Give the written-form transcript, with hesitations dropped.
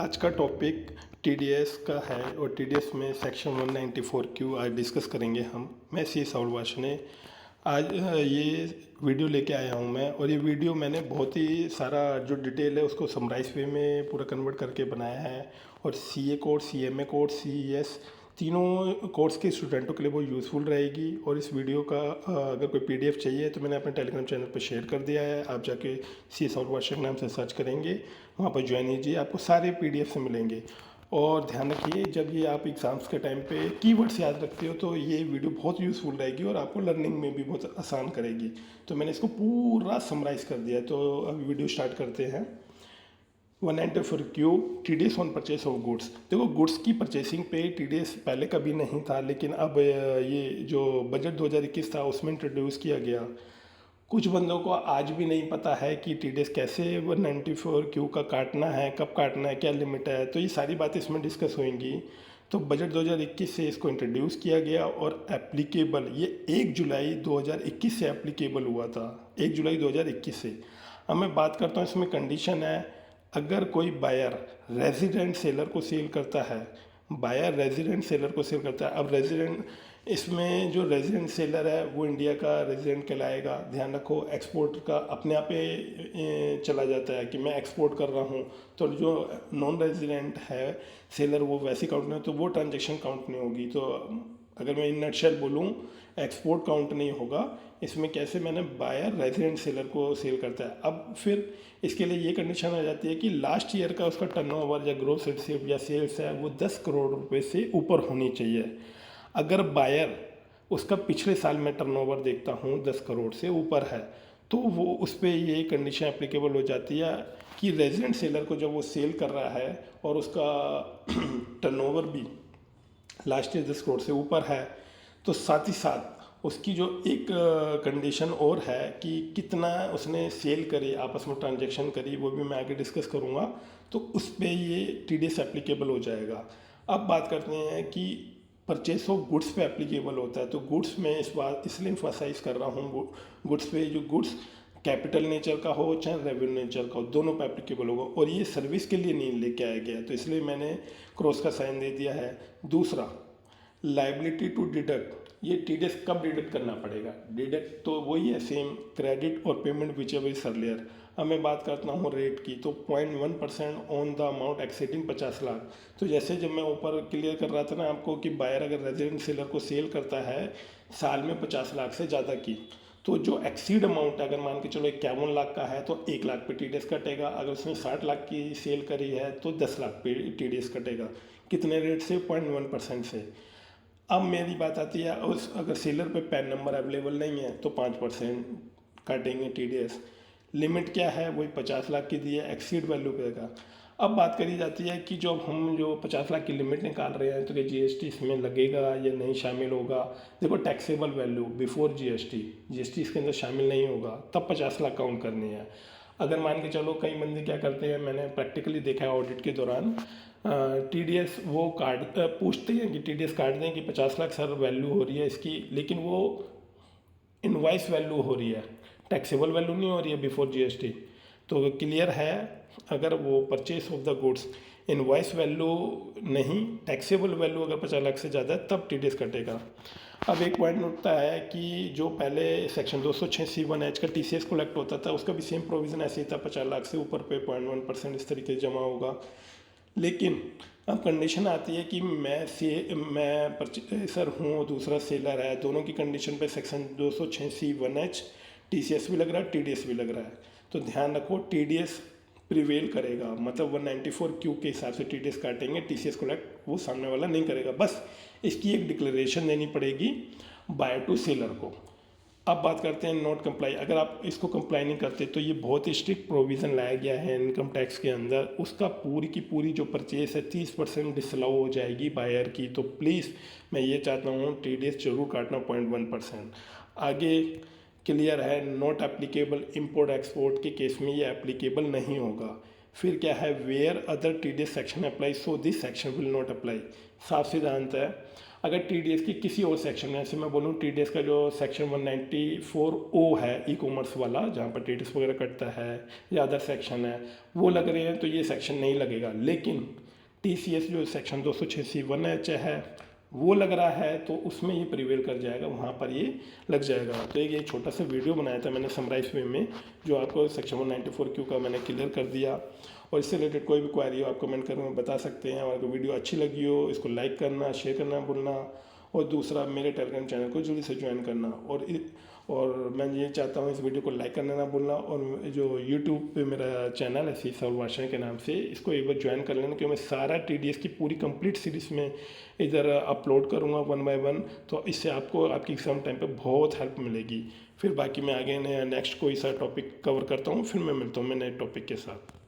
आज का topic TDS का है और टीडीएस में सेक्शन 194 क्यू आज डिस्कस करेंगे हम। मैं सी साउल वाशने आज ये वीडियो लेके आया हूँ मैं, और ये वीडियो मैंने बहुत ही सारा जो डिटेल है उसको समराइज वे में पूरा कन्वर्ट करके बनाया है। और CA course, CMA course, CES तीनों कोर्स के स्टूडेंटों के लिए वो यूज़फुल रहेगी। और इस वीडियो का अगर कोई पीडीएफ चाहिए तो मैंने अपने टेलीग्राम चैनल पर शेयर कर दिया है। आप जाके सी साउथ वाशर नाम से सर्च करेंगे, वहाँ पर ज्वाइन कीजिए, आपको सारे पीडीएफ से मिलेंगे। और ध्यान रखिए, जब ये आप एग्ज़ाम्स के टाइम पे कीवर्ड्स याद रखते हो तो ये वीडियो बहुत यूज़फुल रहेगी और आपको लर्निंग में भी बहुत आसान करेगी। तो मैंने इसको पूरा समराइज़ कर दिया है। तो अभी वीडियो स्टार्ट करते हैं। 194 Q TDS on purchase of goods. देखो, गुड्स की परचेसिंग पे टीडीएस पहले कभी नहीं था, लेकिन अब ये जो बजट 2021 था उसमें इंट्रोड्यूस किया गया। कुछ बंदों को आज भी नहीं पता है कि टीडीएस कैसे 194 क्यू का काटना है, कब काटना है, क्या लिमिट है। तो ये सारी बातें इसमें डिस्कस होंगी। तो बजट 2021 से इसको इंट्रोड्यूस किया गया और एप्लीकेबल ये 1 जुलाई 2021 से एप्लीकेबल हुआ था, 1 जुलाई 2021 से। अब मैं बात करता हूँ, इसमें कंडीशन है, अगर कोई बायर रेजिडेंट सेलर को सेल करता है, बायर रेजिडेंट सेलर को सेल करता है। अब रेजिडेंट, इसमें जो रेजिडेंट सेलर है वो इंडिया का रेजिडेंट कहलाएगा। ध्यान रखो, एक्सपोर्ट का अपने आप पे चला जाता है कि मैं एक्सपोर्ट कर रहा हूँ, तो जो नॉन रेजिडेंट है सेलर वो वैसे काउंट नहीं, तो वो ट्रांजेक्शन काउंट नहीं होगी। तो अगर मैं इन नटशेल बोलूँ, एक्सपोर्ट काउंट नहीं होगा इसमें। कैसे, मैंने बायर रेजिडेंट सेलर को सेल करता है। अब फिर इसके लिए ये कंडीशन आ जाती है कि लास्ट ईयर का उसका टर्नओवर या ग्रोस रिसीव या सेल्स है वो 10 करोड़ रुपए से ऊपर होनी चाहिए। अगर बायर उसका पिछले साल में टर्नओवर देखता हूँ 10 करोड़ से ऊपर है, तो वो उस पर ये कंडीशन एप्लीकेबल हो जाती है कि रेजिडेंट सेलर को जब वो सेल कर रहा है और उसका टर्नओवर भी लास्ट ईयर 10 करोड़ से ऊपर है, तो साथ ही साथ उसकी जो एक कंडीशन और है कि कितना उसने सेल करी, आपस में ट्रांजैक्शन करी, वो भी मैं आगे डिस्कस करूँगा। तो उस पर ये टीडीएस एप्लीकेबल हो जाएगा। अब बात करते हैं कि परचेस ऑफ गुड्स पे एप्लीकेबल होता है। तो गुड्स में इस बात इसलिए एम्फसाइज कर रहा हूँ, गुड्स पे, जो गुड्स कैपिटल नेचर का हो चाहे रेवेन्यू नेचर का हो, दोनों पे एप्लीकेबल होगा। और ये सर्विस के लिए नहीं लेके आया गया, तो इसलिए मैंने क्रॉस का साइन दे दिया है। दूसरा, लाइबिलिटी टू डिडक्ट, ये टीडीएस कब डिडक्ट करना पड़ेगा। डिडक्ट तो वही है, सेम क्रेडिट और payment which ever is earlier. अब मैं बात करता हूँ रेट की, तो 0.1% on the amount exceeding 50 lakh. तो जैसे जब मैं ऊपर क्लियर कर रहा था ना आपको कि बायर अगर रेजिडेंट सेलर को सेल करता है साल में 50 लाख से ज़्यादा की, तो जो एक्सीड अमाउंट है, अगर मान के चलो 51 लाख का है तो 1 लाख पे टीडीएस कटेगा। अगर उसने 60 लाख की सेल करी है तो 10 लाख पे टीडीएस कटेगा। कितने रेट से? 0.1% से। अब मेरी बात आती है, उस अगर सेलर पे पैन नंबर अवेलेबल नहीं है तो 5% काटेंगे टीडीएस। लिमिट क्या है? वही 50 लाख की दी है, एक्सीड वैल्यू पे का। अब बात करी जाती है कि जो हम जो 50 लाख की लिमिट निकाल रहे हैं तो क्या जीएसटी इसमें लगेगा या नहीं शामिल होगा। देखो, taxable value before GST, GST इसके अंदर शामिल नहीं होगा, तब 50 लाख काउंट करनी है। अगर मान के चलो, कई बंदे क्या करते हैं, मैंने प्रैक्टिकली देखा है ऑडिट के दौरान, टीडीएस वो काट पूछते हैं कि टीडीएस काट दें कि 50 लाख सर वैल्यू हो रही है इसकी, लेकिन वो इनवाइस वैल्यू हो रही है, टैक्सेबल वैल्यू नहीं हो रही है बिफोर जीएसटी। तो क्लियर है, अगर वो purchase of the goods invoice value नहीं, टैक्सेबल वैल्यू अगर 50 लाख से ज़्यादा है तब टीडीएस कटेगा। अब एक पॉइंट उठता है कि जो पहले सेक्शन 206C1H का टीसीएस कलेक्ट होता था उसका भी सेम प्रोविज़न ऐसे ही था, 50 लाख से ऊपर पे 0.1% इस तरीके से जमा होगा। लेकिन अब कंडीशन आती है कि मैं परचेसर हूँ और दूसरा सेलर है, दोनों की कंडीशन पे सेक्शन 206C1H टीसीएस भी लग रहा है, टीडीएस भी लग रहा है। तो ध्यान रखो, टीडीएस प्रिवेल करेगा, मतलब 194 क्यू के हिसाब से टीडीएस काटेंगे, टीसीएस कलेक्ट वो सामने वाला नहीं करेगा। बस इसकी एक डिक्लेरेशन देनी पड़ेगी बायर टू सेलर को। अब बात करते हैं नॉट कंप्लाई। अगर आप इसको कंप्लाई नहीं करते तो ये बहुत ही स्ट्रिक्ट प्रोविज़न लाया गया है इनकम टैक्स के अंदर, उसका पूरी की पूरी जो परचेस है 30% डिसअलाउ हो जाएगी बायर की। तो प्लीज़ मैं ये चाहता हूँ टीडीएस जरूर काटना 0.1%। आगे क्लियर है, नॉट एप्लीकेबल इम्पोर्ट एक्सपोर्ट के केस में ये एप्लीकेबल नहीं होगा। फिर क्या है, where other TDS section apply so this section will not apply. साफ सीधा आंसर है, अगर TDS की किसी और सेक्शन में, जैसे मैं बोलूँ TDS का जो सेक्शन 194O है ई कॉमर्स वाला, जहाँ पर TDS वगैरह कटता है या अदर सेक्शन है, वो लग रहे हैं तो ये सेक्शन नहीं लगेगा। लेकिन TCS जो सेक्शन 286(1)H है वो लग रहा है तो उसमें ये प्रिवेल कर जाएगा, वहाँ पर ये लग जाएगा। तो एक ये छोटा सा वीडियो बनाया था मैंने समराइज वे में, जो आपको सेक्शन 194Q का मैंने क्लियर कर दिया। और इससे रिलेटेड कोई भी क्वेरी हो आप कमेंट करके बता सकते हैं। और अगर वीडियो अच्छी लगी हो इसको लाइक करना, शेयर करना भूलना, और दूसरा मेरे टेलीग्राम चैनल को जल्दी से ज्वाइन करना। और मैं ये चाहता हूँ इस वीडियो को लाइक करना ना भूलना, और जो यूट्यूब पे मेरा चैनल है सी साउल वाशन के नाम से, इसको एक बार ज्वाइन कर लेना, क्योंकि मैं सारा TDS की पूरी कंप्लीट सीरीज़ में इधर अपलोड करूँगा 1 बाय 1। तो इससे आपको आपकी एग्ज़ाम टाइम पे बहुत हेल्प मिलेगी। फिर बाकी मैं आगे नेक्स्ट कोई सा टॉपिक कवर करता हूँ, फिर मैं मिलता हूँ मैं नए टॉपिक के साथ।